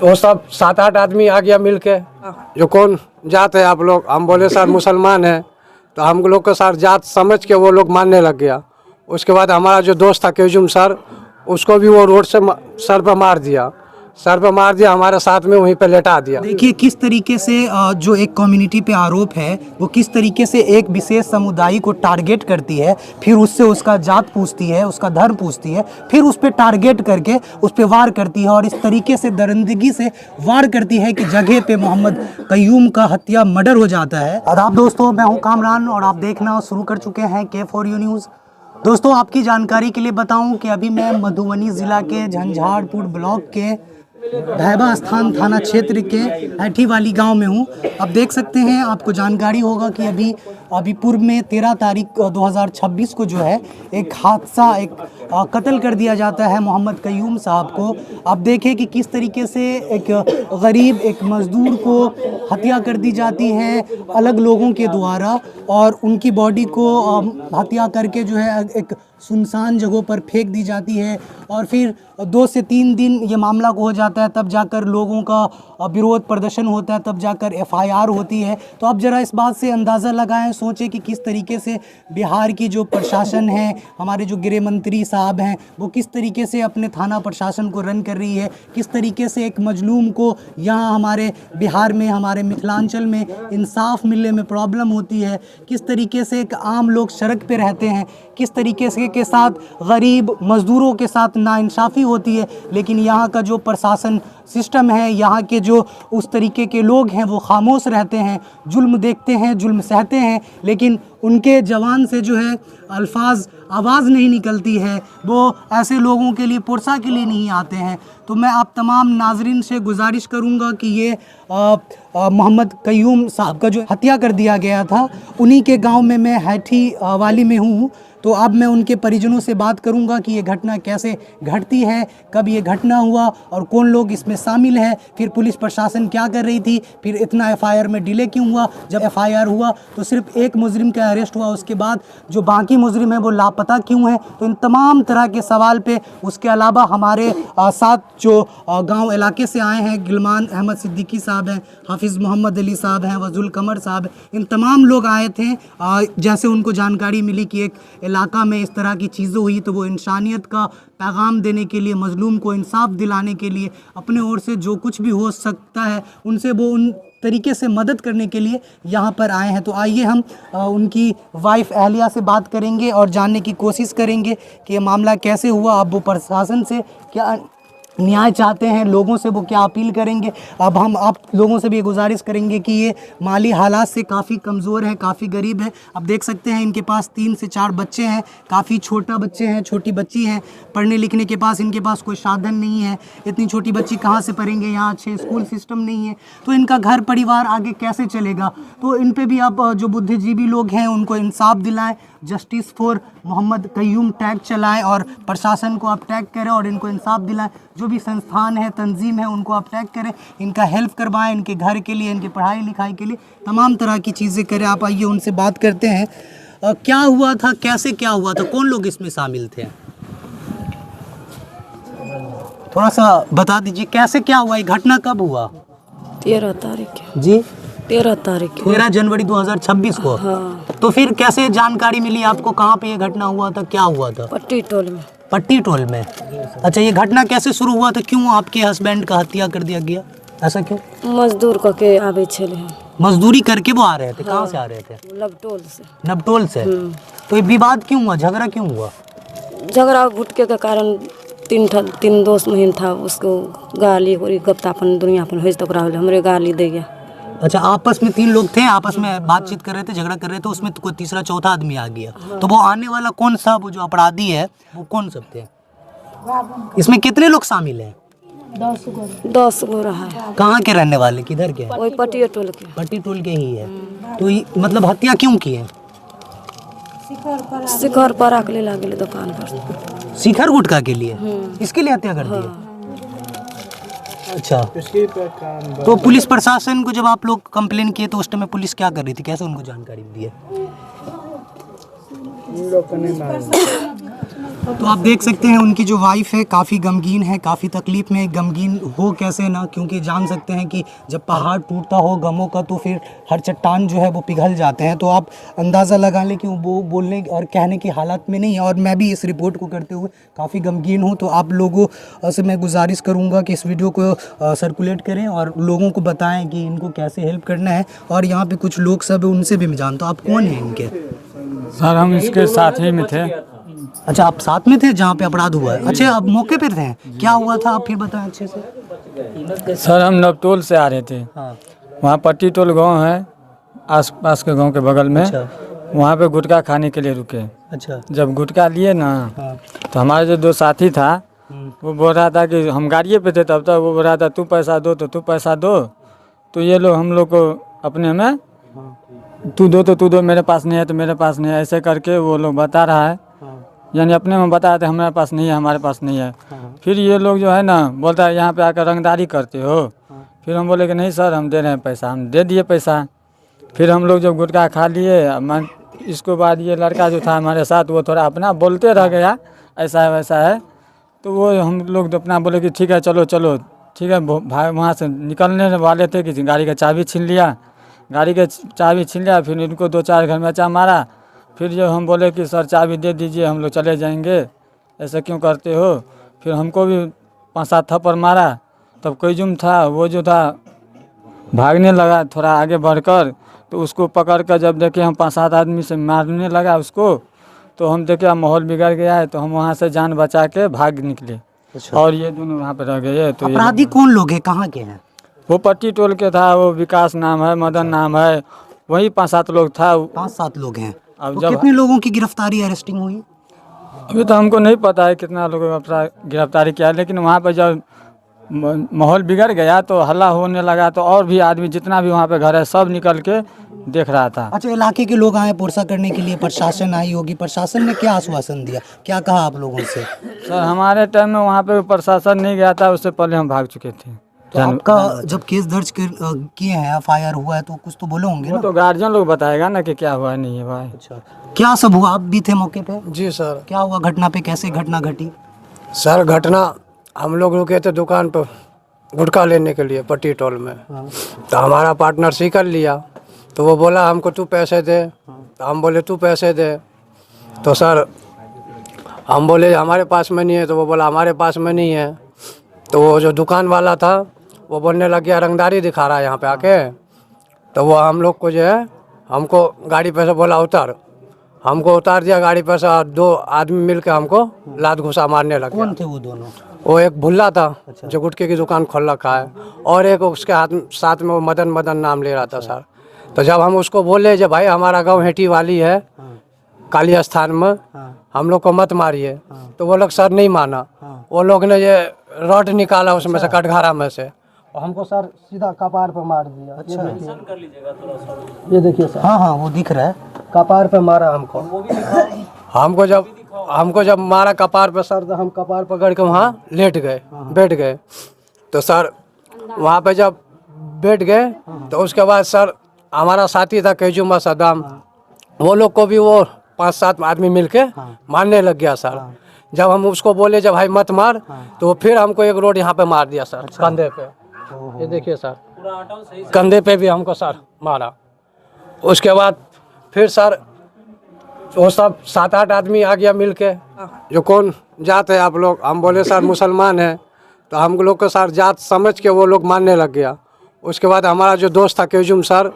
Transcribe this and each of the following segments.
तो वो सब 7-8 आदमी आ गया मिल के, जो कौन जात है आप लोग, हम बोले सर मुसलमान है, तो हम लोग को सर जात समझ के वो लोग मानने लग गया। उसके बाद हमारा जो दोस्त था कैजुम सर, उसको भी वो रोड से सर पर मार दिया, हमारे साथ में वहीं पे लेटा दिया। देखिए किस तरीके से जो एक कम्युनिटी पे आरोप है वो किस तरीके से एक विशेष समुदाय को टारगेट करती है, फिर उससे उसका जात पूछती है, उसका धर्म पूछती है, फिर उस पर टारगेट करके उस पर वार करती है और इस तरीके से दरिंदगी से वार करती है कि जगह पे मोहम्मद कयूम का हत्या मर्डर हो जाता है। आदाब दोस्तों, मैं हूँ कामरान और आप देखना शुरू कर चुके हैं K4U न्यूज़। दोस्तों, आपकी जानकारी के लिए बताऊं कि अभी मैं मधुबनी ज़िला के झंझारपुर ब्लॉक के भैबा स्थान थाना क्षेत्र के ऐठी वाली गांव में हूं। अब देख सकते हैं, आपको जानकारी होगा कि अभी पूर्व में 13 तारीख 2026 को जो है एक हादसा, एक कत्ल कर दिया जाता है मोहम्मद कयूम साहब को। अब देखें कि किस तरीके से एक गरीब, एक मज़दूर को हत्या कर दी जाती है अलग लोगों के द्वारा और उनकी बॉडी को हत्या करके जो है एक सुनसान जगहों पर फेंक दी जाती है और फिर 2 से 3 दिन ये मामला को हो जाता है, तब जाकर लोगों का विरोध प्रदर्शन होता है, तब जाकर FIR होती है। तो अब ज़रा इस बात से अंदाज़ा लगाएं, सोचें कि किस तरीके से बिहार की जो प्रशासन है, हमारे जो गृह मंत्री साहब हैं, वो किस तरीके से अपने थाना प्रशासन को रन कर रही है, किस तरीके से एक मजलूम को यहाँ हमारे बिहार में, हमारे मिथिलांचल में इंसाफ मिलने में प्रॉब्लम होती है, किस तरीके से एक आम लोग सड़क पे रहते हैं, किस तरीके से के साथ गरीब मज़दूरों के साथ नाइंसाफ़ी होती है। लेकिन यहाँ का जो प्रशासन सिस्टम है, यहाँ के जो उस तरीके के लोग हैं वो खामोश रहते हैं, जुल्म देखते हैं, जुल्म सहते हैं, लेकिन उनके जवान से जो है आवाज़ नहीं निकलती है, वो ऐसे लोगों के लिए पुरसा के लिए नहीं आते हैं। तो मैं आप तमाम नाजरीन से गुजारिश करूंगा कि ये मोहम्मद कयूम साहब का जो हत्या कर दिया गया था, उन्हीं के गांव में मैं ऐठी वाली में हूँ। तो अब मैं उनके परिजनों से बात करूंगा कि ये घटना कैसे घटती है, कब ये घटना हुआ और कौन लोग इसमें शामिल है, फिर पुलिस प्रशासन क्या कर रही थी, फिर इतना FIR में डिले क्यों हुआ। जब FIR हुआ तो सिर्फ एक मुजरिम का अरेस्ट हुआ, उसके बाद जो बाकी मुजरिम है वो लापता क्यों है। तो इन तमाम तरह के सवाल पे, उसके अलावा हमारे साथ जो गाँव इलाके से आए हैं, गिलमान अहमद सिद्दीकी साहब हैं, हाफिज़ मोहम्मद अली साहब हैं, वजुल कमर साहब, इन तमाम लोग आए थे। जैसे उनको जानकारी मिली कि एक इलाका में इस तरह की चीज़ें हुई तो वो इंसानियत का पैगाम देने के लिए, मजलूम को इंसाफ दिलाने के लिए अपने ओर से जो कुछ भी हो सकता है उनसे वो उन तरीके से मदद करने के लिए यहाँ पर आए हैं। तो आइए हम उनकी वाइफ अहलिया से बात करेंगे और जानने की कोशिश करेंगे कि ये मामला कैसे हुआ, अब वो प्रशासन से क्या न्याय चाहते हैं, लोगों से वो क्या अपील करेंगे। अब हम आप लोगों से भी गुजारिश करेंगे कि ये माली हालात से काफ़ी कमज़ोर है, काफ़ी गरीब है। अब देख सकते हैं इनके पास 3 से 4 बच्चे हैं, काफ़ी छोटा बच्चे हैं, छोटी बच्ची हैं, पढ़ने लिखने के पास इनके पास कोई साधन नहीं है। इतनी छोटी बच्ची कहाँ से पढ़ेंगे, यहाँ अच्छे स्कूल सिस्टम नहीं है, तो इनका घर परिवार आगे कैसे चलेगा। तो इन पर भी आप जो बुद्धिजीवी लोग हैं उनको इंसाफ दिलाएँ, justice for Mohammad Qayyum tag चलाएं और प्रशासन को आप टैग करें और इनको इंसाफ दिलाएं। जो भी संस्थान है, तंजीम है, उनको आप टैग करें, इनका हेल्प करवाएं, इनके घर के लिए, इनकी पढ़ाई लिखाई के लिए तमाम तरह की चीज़ें करें। आप आइए उनसे बात करते हैं, क्या हुआ था, कैसे क्या हुआ था, कौन लोग इसमें शामिल थे, थोड़ा सा बता दीजिए कैसे क्या हुआ, ये घटना कब हुआ। 13 तारीख जी, 13 जनवरी 2026 को। हाँ। तो फिर कैसे जानकारी मिली आपको, कहाँ पे ये घटना हुआ था, क्या हुआ था। पट्टी टोल में। अच्छा, ये घटना कैसे शुरू हुआ था, क्यों आपके हस्बैंड का हत्या कर दिया गया, ऐसा क्यों। मजदूर के आवे छले हैं, मजदूरी करके वो आ रहे थे। कहाँ से आ रहे थे। नबटोल से। तो ये विवाद क्यों हुआ, झगड़ा क्यों हुआ। झगड़ा गुटके के कारण 3 दोस्त महीन था, उसको गाली गप्तापन दुनियापन हो तो हमरे गाली दे गया। अच्छा, आपस में 3 लोग थे, आपस में बातचीत कर रहे थे, झगड़ा कर रहे थे, उसमें तो कोई तीसरा चौथा आदमी आ गया। हाँ। तो वो आने वाला कौन सा, वो जो अपराधी है वो कौन सब थे, इसमें कितने लोग शामिल हैं। 10 गो रहा है। कहाँ के रहने वाले, किधर के। वही पट्टी टोल के ही है। तो मतलब हत्या क्यों की है। शिखर पर आके ले गेले दुकान पर, शिखर गुटखा के लिए, इसके लिए हत्या कर दी है। अच्छा, तो पुलिस प्रशासन को जब आप लोग कंप्लेन किए तो उस टाइम पुलिस क्या कर रही थी, कैसे उनको जानकारी दी है। तो आप देख सकते हैं उनकी जो वाइफ है काफ़ी गमगीन है, काफ़ी तकलीफ में। गमगीन हो कैसे ना, क्योंकि जान सकते हैं कि जब पहाड़ टूटता हो गमों का तो फिर हर चट्टान जो है वो पिघल जाते हैं। तो आप अंदाज़ा लगा लें कि वो बोलने और कहने की हालत में नहीं है। और मैं भी इस रिपोर्ट को करते हुए काफ़ी गमगीन हूँ। तो आप लोगों से मैं गुजारिश करूँगा कि इस वीडियो को सर्कुलेट करें और लोगों को बताएँ कि इनको कैसे हेल्प करना है। और यहाँ पर कुछ लोग सब उनसे भी मैं जानता हूँ। आप कौन हैं इनके? सर हम इसके साथ ही में थे। अच्छा, आप साथ में थे जहाँ पे अपराध हुआ है? अच्छा, आप मौके पर थे? क्या हुआ था आप फिर बताएं अच्छे से। सर हम नवटोल से आ रहे थे। हाँ। वहाँ पट्टी टोल गांव है, आसपास के गांव के बगल में। अच्छा। वहाँ पे गुटखा खाने के लिए रुके। अच्छा। जब गुटखा लिए ना, हाँ। तो हमारे जो दो साथी था वो बोल रहा था कि हम गाड़िए पे थे तब तक। वो बोल रहा था तू पैसा दो तो तू पैसा दो। तो ये लोग हम लोग को अपने में तू दो तो तू दो, मेरे पास नहीं है तो मेरे पास नहीं है, ऐसे करके वो लोग बता रहा है। यानी अपने में बताया था हमारे पास नहीं है, हमारे पास नहीं है। फिर ये लोग जो है ना बोलता है यहाँ पे आकर रंगदारी करते हो। फिर हम बोले कि नहीं सर हम दे रहे हैं पैसा। हम दे दिए पैसा। फिर हम लोग जब गुटखा खा लिए, मैं इसके बाद ये लड़का जो था हमारे साथ वो थोड़ा अपना बोलते रह गया, ऐसा है वैसा है। तो वो हम लोग तो अपना बोले कि ठीक है चलो चलो ठीक है। भाई वहाँ से निकलने वाले थे कि गाड़ी का चाबी छीन लिया। गाड़ी के चाबी छीन लिया। फिर इनको 2-4 घर में चा मारा। फिर जो हम बोले कि सर चाबी दे दीजिए हम लोग चले जाएंगे, ऐसा क्यों करते हो। फिर हमको भी 5-7 थप्पड़ मारा। तब कैजुम था वो जो था भागने लगा थोड़ा आगे बढ़कर। तो उसको पकड़ कर जब देखे हम 5-7 आदमी से मारने लगा उसको, तो हम देखे माहौल बिगड़ गया है। तो हम वहाँ से जान बचा के भाग निकले। अच्छा। और ये दोनों वहाँ पर रह गए। तो अपराधी कौन लोग हैं, कहाँ के हैं? वो पट्टी टोल के था, वो विकास नाम है, मदन नाम है, वही 5-7 लोग था। 5-7 लोग हैं। अब तो जब कितने लोगों की गिरफ्तारी अरेस्टिंग हुई? अभी तो हमको नहीं पता है कितना लोगों को गिरफ्तारी किया है। लेकिन वहाँ पर जब माहौल बिगड़ गया तो हल्ला होने लगा, तो और भी आदमी जितना भी वहाँ पे घर है सब निकल के देख रहा था। अच्छा, इलाके के लोग आए पुरसा करने के लिए, प्रशासन आई होगी। प्रशासन ने क्या आश्वासन दिया, क्या कहा आप लोगों से? सर हमारे टाइम में वहाँ पे प्रशासन नहीं गया था, उससे पहले हम भाग चुके थे। तो आपका जब केस दर्ज किए हैं, FIR हुआ है, तो कुछ तो बोले होंगे वो ना? तो गार्जियन लोग बताएगा ना कि क्या हुआ है नहीं है भाई। अच्छा, क्या सब हुआ? आप भी थे मौके पे? जी सर। क्या हुआ घटना पे, कैसे घटना घटी? सर घटना हम लोग रुके थे दुकान पर गुटखा लेने के लिए पट्टी टोल में। तो हमारा पार्टनर सीकर लिया। तो वो बोला हमको तू पैसे दे। तो हम बोले तू पैसे दे। तो सर हम बोले हमारे पास में नहीं है। तो वो बोला हमारे पास में नहीं है। तो वो जो दुकान वाला था वो बोलने लग गया रंगदारी दिखा रहा है यहाँ पे आके। तो वो हम लोग को जो है हमको गाड़ी पे से बोला उतर। हमको उतार दिया गाड़ी पे से। 2 आदमी मिल के हमको लात घुसा मारने लग गया। कौन थे वो दोनों? वो एक भुल्ला था जो गुटखे की दुकान खोल रखा है, और एक उसके साथ में वो मदन नाम ले रहा था सर। तो जब हम उसको बोले जब भाई हमारा गांव हेटी वाली है काली स्थान में, हम लोग को मत मारिए, तो वो लोग सर नहीं माना। वो लोग ने ये रॉड निकाला उसमें से कटघारा में से, और हमको सर सीधा कपार पे मार दिया। अच्छा, ये देखिए सर। हाँ हाँ वो दिख रहा है। कपार पे मारा हमको। हमको जब मारा कपार पे सर, तो हम कपार पकड़ के वहाँ लेट गए, बैठ गए। तो सर वहाँ पे जब बैठ गए तो उसके बाद सर हमारा साथी था कैजुमा सदाम, वो लोग को भी वो 5-7 आदमी मिलके मारने लग गया सर। जब हम उसको बोले जब भाई मत मार, तो वो फिर हमको एक रोड यहाँ पे मार दिया सर। कंधे पे, ये देखिए सर, कंधे पे भी हमको सर मारा। उसके बाद फिर सर वो सब 7-8 आदमी आ गया मिल के। जो कौन जात है आप लोग? हम बोले सर मुसलमान है। तो हम लोग को सर जात समझ के वो लोग मारने लग गया। उसके बाद हमारा जो दोस्त था कैजुम सर,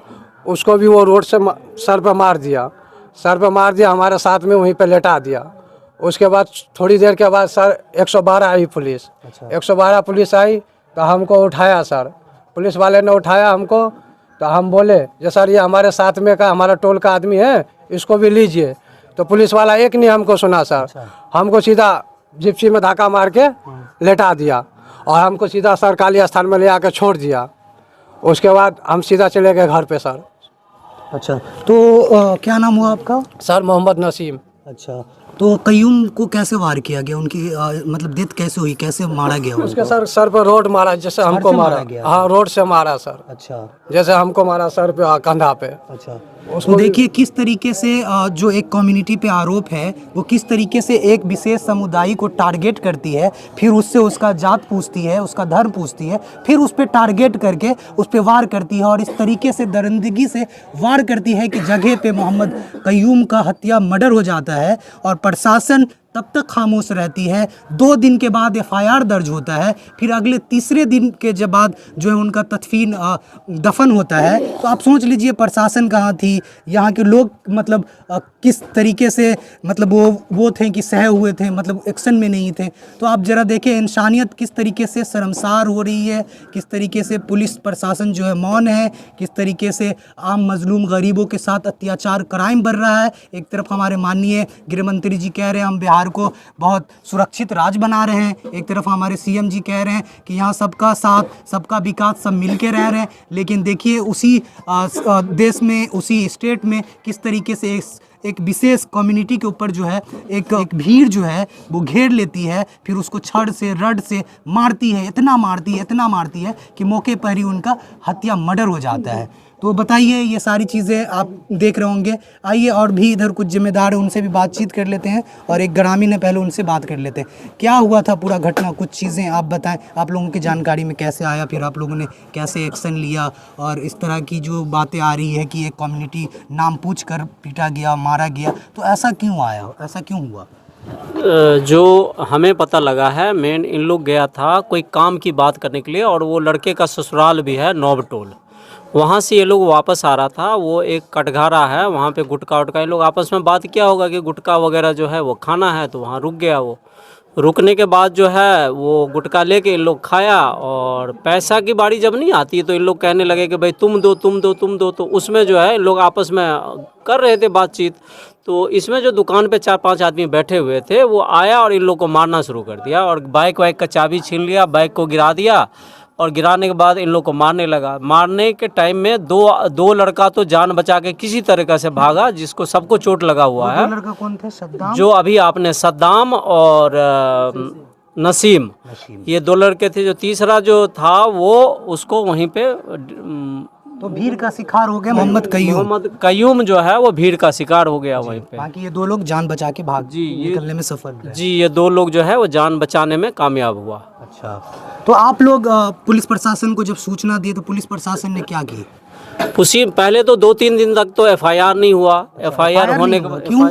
उसको भी वो रोड से सर पे मार दिया। सर पे मार दिया, हमारे साथ में वहीं पे लेटा दिया। उसके बाद थोड़ी देर के बाद सर 112 आई पुलिस। 112 पुलिस आई तो हमको उठाया सर। पुलिस वाले ने उठाया हमको। तो हम बोले जो सर ये हमारे साथ में का हमारा टोल का आदमी है, इसको भी लीजिए। तो पुलिस वाला एक नहीं हमको सुना सर। हमको सीधा जिप्सी में धक्का मार के लेटा दिया, और हमको सीधा सर काली स्थान में ले आकर छोड़ दिया। उसके बाद हम सीधा चले गए घर पे सर। अच्छा, तो क्या नाम हुआ आपका? सर मोहम्मद नसीम। अच्छा, तो कयूम को कैसे वार किया गया, उनकी मतलब डेथ कैसे हुई, कैसे मारा गया उसके उनको? सर पर रोड मारा जैसे हमको से मारा मारा गया? हाँ रोड से मारा सर, अच्छा जैसे हमको मारा सर पे कंधा पे। अच्छा। उसको तो देखिए किस तरीके से जो एक कम्युनिटी पे आरोप है वो किस तरीके से एक विशेष समुदाय को टारगेट करती है, फिर उससे उसका जात पूछती है, उसका धर्म पूछती है, फिर उस पर टारगेट करके उस पर वार करती है और इस तरीके से दरिंदगी से वार करती है कि जगह पे मोहम्मद कयूम का हत्या मर्डर हो जाता है और प्रशासन तब तक खामोश रहती है। 2 दिन के बाद एफआईआर दर्ज होता है, फिर अगले तीसरे दिन के जब बाद जो है उनका तदफीन दफन होता है। तो आप सोच लीजिए प्रशासन कहाँ थी, यहाँ के लोग मतलब किस तरीके से मतलब वो थे कि सहे हुए थे, मतलब एक्शन में नहीं थे। तो आप ज़रा देखें इंसानियत किस तरीके से शर्मसार हो रही है, किस तरीके से पुलिस प्रशासन जो है मौन है, किस तरीके से आम मजलूम गरीबों के साथ अत्याचार क्राइम बढ़ रहा है। एक तरफ हमारे माननीय गृह मंत्री जी कह रहे हैं हम बिहार को बहुत सुरक्षित राज्य बना रहे हैं, एक तरफ हमारे सीएम जी कह रहे हैं कि यहाँ सबका साथ सबका विकास सब मिल के रह रहे हैं। लेकिन देखिए उसी देश में उसी स्टेट में किस तरीके से एक विशेष कम्युनिटी के ऊपर जो है एक भीड़ जो है वो घेर लेती है, फिर उसको छड़ से रड से मारती है, इतना मारती है कि मौके पर ही उनका हत्या मर्डर हो जाता है। तो बताइए ये सारी चीज़ें आप देख रहे होंगे। आइए और भी इधर कुछ जिम्मेदार है उनसे भी बातचीत कर लेते हैं और एक ग्रामीण है पहले उनसे बात कर लेते हैं। क्या हुआ था पूरा घटना, कुछ चीज़ें आप बताएं, आप लोगों की जानकारी में कैसे आया, फिर आप लोगों ने कैसे एक्शन लिया और इस तरह की जो बातें आ रही है कि एक कम्युनिटी नाम पूछ कर पीटा गया, मारा गया, तो ऐसा क्यों आया, ऐसा क्यों हुआ? जो हमें पता लगा है मेन इन लोग गया था कोई काम की बात करने के लिए और वो लड़के का ससुराल भी है नौबटोल, वहाँ से ये लोग वापस आ रहा था। वो एक कटघारा है वहाँ पे गुटखा उटका ये लोग आपस में बात किया होगा कि गुटखा वगैरह जो है वो खाना है, तो वहाँ रुक गया। वो रुकने के बाद जो है वो गुटखा लेके इन लोग खाया और पैसा की बारी जब नहीं आती तो इन लोग कहने लगे कि भाई तुम दो। तो उसमें जो है इन लोग आपस में कर रहे थे बातचीत। तो इसमें जो दुकान पे 4-5 आदमी बैठे हुए थे वो आया और इन लोग को मारना शुरू कर दिया और बाइक वाइक का चाबी छीन लिया, बाइक को गिरा दिया और गिराने के बाद इन लोग को मारने लगा। मारने के टाइम में दो लड़का तो जान बचा के किसी तरीक़े से भागा, जिसको सबको चोट लगा हुआ है। लड़का कौन थे? सद्दाम? जो अभी आपने सद्दाम और नसीम, ये 2 लड़के थे। जो तीसरा जो था वो उसको वहीं पे तो भीड़ का शिकार हो गया मोहम्मद कयूम जो है वो भीड़ का शिकार हो गया वहीं पे। बाकी ये 2 लोग जान बचा के निकलने में सफल रहे। जी ये 2 लोग जो है वो जान बचाने में कामयाब हुआ। अच्छा, तो आप लोग पुलिस प्रशासन को जब सूचना दी तो पुलिस प्रशासन ने क्या की? उसी पहले तो 2-3 दिन तक तो एफआईआर नहीं हुआ। एफआईआर होने के क्यों?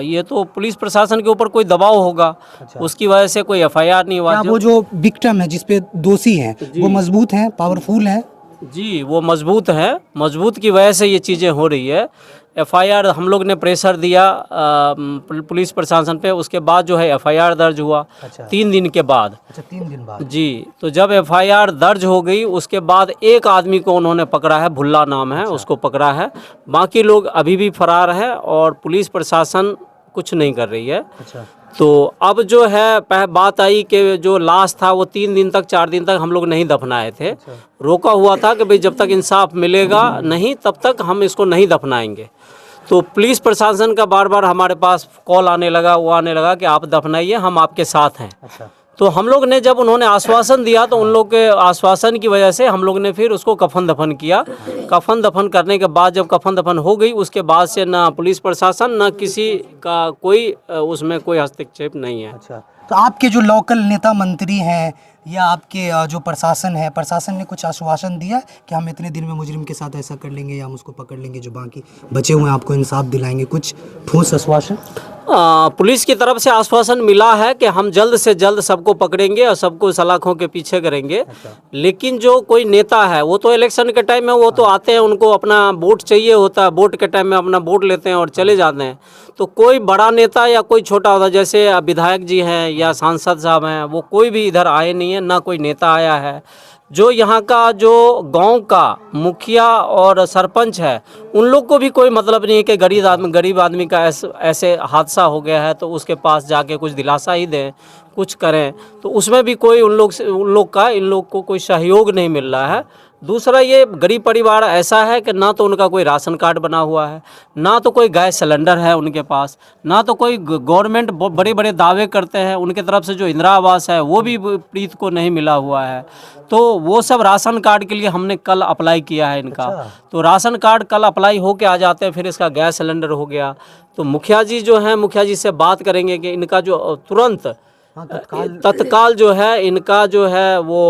ये तो पुलिस प्रशासन के ऊपर कोई दबाव होगा। अच्छा। उसकी वजह से कोई एफआईआर नहीं हुआ। वो जो विक्टिम है जिसपे दोषी हैं वो मजबूत हैं, पावरफुल हैं? जी वो मजबूत है, मजबूत की वजह से ये चीज़ें हो रही है। एफआईआर हम लोग ने प्रेशर दिया पुलिस प्रशासन पे, उसके बाद जो है एफआईआर दर्ज हुआ। अच्छा। 3 दिन के बाद। अच्छा 3 दिन बाद। जी तो जब एफआईआर दर्ज हो गई उसके बाद एक आदमी को उन्होंने पकड़ा है, भुल्ला नाम है। अच्छा। उसको पकड़ा है, बाकी लोग अभी भी फरार है और पुलिस प्रशासन कुछ नहीं कर रही है। अच्छा। तो अब जो है बात आई कि जो लाश था वो 3 दिन तक 4 दिन तक हम लोग नहीं दफनाए थे। अच्छा। रोका हुआ था कि भाई जब तक इंसाफ मिलेगा नहीं तब तक हम इसको नहीं दफनाएंगे। तो पुलिस प्रशासन का बार बार हमारे पास कॉल आने लगा, वो आने लगा कि आप दफनाइए, हम आपके साथ हैं। अच्छा। तो हम लोग ने जब उन्होंने आश्वासन दिया तो उन लोग के आश्वासन की वजह से हम लोग ने फिर उसको कफन दफन किया। कफन दफन करने के बाद जब कफन दफन हो गई उसके बाद से ना पुलिस प्रशासन ना किसी का कोई उसमें कोई हस्तक्षेप नहीं है। अच्छा। तो आपके जो लोकल नेता मंत्री हैं या आपके जो प्रशासन है, प्रशासन ने कुछ आश्वासन दिया कि हम इतने दिन में मुजरिम के साथ ऐसा कर लेंगे या हम उसको पकड़ लेंगे, जो बाकी बचे हुए हैं आपको इंसाफ दिलाएंगे, कुछ ठोस आश्वासन? पुलिस की तरफ से आश्वासन मिला है कि हम जल्द से जल्द सबको पकड़ेंगे और सबको सलाखों के पीछे करेंगे। अच्छा। लेकिन जो कोई नेता है वो तो इलेक्शन के टाइम में वो तो आते हैं, उनको अपना वोट चाहिए होता है, वोट के टाइम में अपना वोट लेते हैं और चले जाते हैं। तो कोई बड़ा नेता या कोई छोटा होता, जैसे विधायक जी हैं या सांसद साहब हैं, वो कोई भी इधर आए नहीं है, ना कोई नेता आया है। जो यहाँ का जो गांव का मुखिया और सरपंच है उन लोग को भी कोई मतलब नहीं है कि गरीब आदमी का ऐसे हादसा हो गया है तो उसके पास जाके कुछ दिलासा ही दें। कुछ करें, तो उसमें भी कोई उन लोग को कोई सहयोग नहीं मिल रहा है। दूसरा, ये गरीब परिवार ऐसा है कि ना तो उनका कोई राशन कार्ड बना हुआ है, ना तो कोई गैस सिलेंडर है उनके पास, ना तो कोई गवर्नमेंट बड़े बड़े दावे करते हैं उनके तरफ से जो इंदिरा आवास है वो भी पीड़ित को नहीं मिला हुआ है। तो वो सब राशन कार्ड के लिए हमने कल अप्लाई किया है इनका। तो राशन कार्ड कल अप्लाई हो के आ जाते हैं, फिर इसका गैस सिलेंडर हो गया। तो मुखिया जी जो हैं, मुखिया जी से बात करेंगे कि इनका जो तुरंत तत्काल जो है इनका जो है वो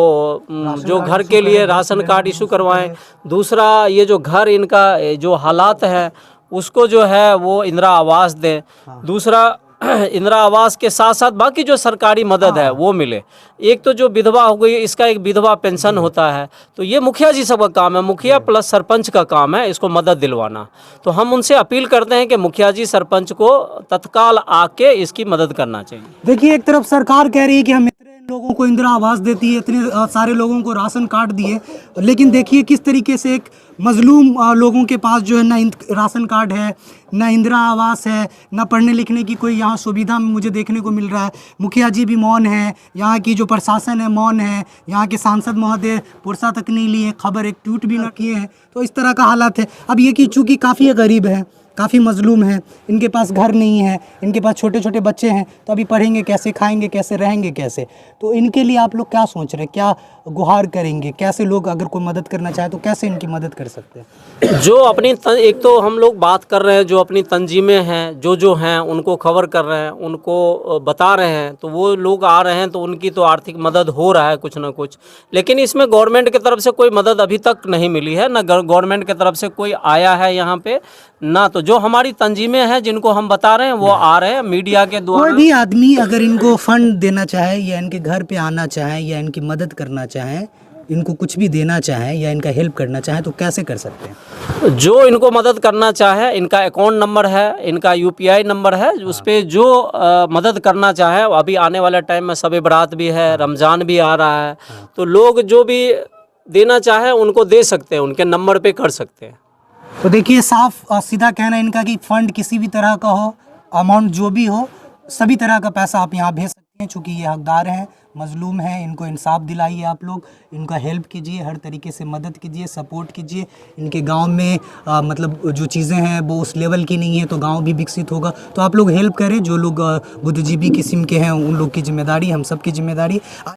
जो घर के लिए राशन कार्ड इशू करवाएं। दूसरा, ये जो घर इनका जो हालात है उसको जो है वो इंदिरा आवास दें। दूसरा, इंदिरा आवास के साथ साथ बाकी जो सरकारी मदद है वो मिले। एक तो जो विधवा हो गई, इसका एक विधवा पेंशन होता है, तो ये मुखिया जी सब का काम है, मुखिया प्लस सरपंच का काम है इसको मदद दिलवाना। तो हम उनसे अपील करते हैं कि मुखिया जी सरपंच को तत्काल आके इसकी मदद करना चाहिए। देखिए, एक तरफ सरकार कह रही है कि हम इतने लोगों को इंदिरा आवास देती है, इतने सारे लोगों को राशन कार्ड दिए, लेकिन देखिए किस तरीके से एक मजलूम लोगों के पास जो है ना राशन कार्ड है, ना इंदिरा आवास है, ना पढ़ने लिखने की कोई यहाँ सुविधा मुझे देखने को मिल रहा है। मुखिया जी भी मौन है, यहाँ की जो प्रशासन है मौन है, यहाँ के सांसद महोदय पुरसा तक नहीं लिए, खबर एक ट्वीट भी न किए हैं। तो इस तरह का हालात है। अब ये कि चूँकि काफ़ी गरीब है, काफ़ी मजलूम है, इनके पास घर नहीं है, इनके पास छोटे छोटे बच्चे हैं, तो अभी पढ़ेंगे कैसे, खाएंगे कैसे, रहेंगे कैसे? तो इनके लिए आप लोग क्या सोच रहे हैं, क्या गुहार करेंगे, कैसे लोग अगर कोई मदद करना चाहे तो कैसे इनकी मदद कर सकते हैं? जो अपनी एक तो हम लोग बात कर रहे हैं, जो अपनी तंजीमें हैं जो हैं उनको खबर कर रहे हैं, उनको बता रहे हैं, तो वो लोग आ रहे हैं, तो उनकी तो आर्थिक मदद हो रहा है कुछ ना कुछ। लेकिन इसमें गवर्नमेंट की तरफ से कोई मदद अभी तक नहीं मिली है, ना गवर्नमेंट की तरफ से कोई आया है यहाँ पे, ना तो जो हमारी तंजीमें हैं जिनको हम बता रहे हैं वो आ रहे हैं मीडिया के द्वारा। कोई भी आदमी अगर इनको फंड देना चाहे या इनके घर पे आना चाहे या इनकी मदद करना चाहे, इनको कुछ भी देना चाहे या इनका हेल्प करना चाहे तो कैसे कर सकते हैं? जो इनको मदद करना चाहे, इनका अकाउंट नंबर है, इनका UPI नंबर है, उस पर जो मदद करना चाहे, अभी आने वाले टाइम में शब बारात भी है, रमज़ान भी आ रहा है, तो लोग जो भी देना चाहे उनको दे सकते हैं, उनके नंबर पे कर सकते हैं। तो देखिए, साफ सीधा कहना इनका कि फंड किसी भी तरह का हो, अमाउंट जो भी हो, सभी तरह का पैसा आप यहाँ भेज सकते हैं। चूँकि ये हकदार हैं, मजलूम हैं, इनको इंसाफ दिलाइए आप लोग, इनका हेल्प कीजिए, हर तरीके से मदद कीजिए, सपोर्ट कीजिए। इनके गांव में मतलब जो चीज़ें हैं वो उस लेवल की नहीं है, तो गांव भी विकसित होगा। तो आप लोग हेल्प करें, जो लोग बुद्धिजीवी किस्म के हैं उन लोग की जिम्मेदारी, हम सब की जिम्मेदारी।